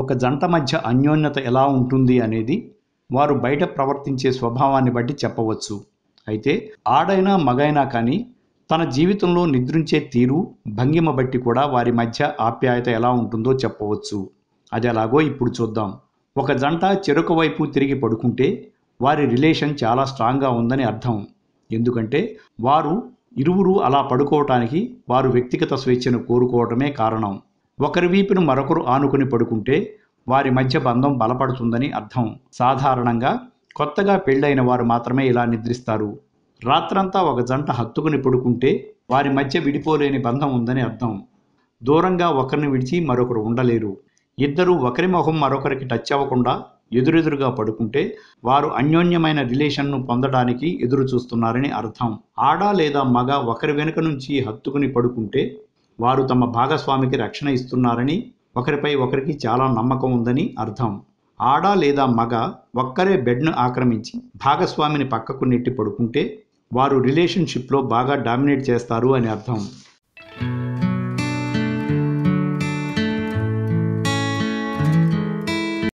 ఒక జంట మధ్య అన్యోన్యత ఎలా ఉంటుంది అనేది వారు బయట ప్రవర్తించే స్వభావాన్ని బట్టి చెప్పవచ్చు. అయితే ఆడైనా మగైనా కానీ తన జీవితంలో నిద్రించే తీరు, భంగిమ బట్టి కూడా వారి మధ్య ఆప్యాయత ఎలా ఉంటుందో చెప్పవచ్చు. అది ఎలాగో ఇప్పుడు చూద్దాం. ఒక జంట చెరొక వైపు తిరిగి పడుకుంటే వారి రిలేషన్ చాలా స్ట్రాంగ్గా ఉందని అర్థం. ఎందుకంటే వారు ఇరువురు అలా పడుకోవటానికి వారు వ్యక్తిగత స్వేచ్ఛను కోరుకోవటమే కారణం. ఒకరి వీపును మరొకరు ఆనుకుని పడుకుంటే వారి మధ్య బంధం బలపడుతుందని అర్థం. సాధారణంగా కొత్తగా పెళ్ళైన వారు మాత్రమే ఇలా నిద్రిస్తారు. రాత్రంతా ఒక జంట హత్తుకుని పడుకుంటే వారి మధ్య విడిపోలేని బంధం ఉందని అర్థం. దూరంగా ఒకరిని విడిచి మరొకరు ఉండలేరు. ఇద్దరు ఒకరి మొహం మరొకరికి టచ్ అవ్వకుండా ఎదురెదురుగా పడుకుంటే వారు అన్యోన్యమైన రిలేషన్ను పొందడానికి ఎదురు చూస్తున్నారని అర్థం. ఆడ లేదా మగ ఒకరి వెనుక నుంచి హత్తుకుని పడుకుంటే వారు తమ భాగస్వామికి రక్షణ ఇస్తున్నారని, ఒకరిపై ఒకరికి చాలా నమ్మకం ఉందని అర్థం. ఆడ లేదా మగ ఒక్కరే బెడ్ను ఆక్రమించి భాగస్వామిని పక్కకు నెట్టి పడుకుంటే వారు రిలేషన్షిప్లో బాగా డామినేట్ చేస్తారు అని అర్థం.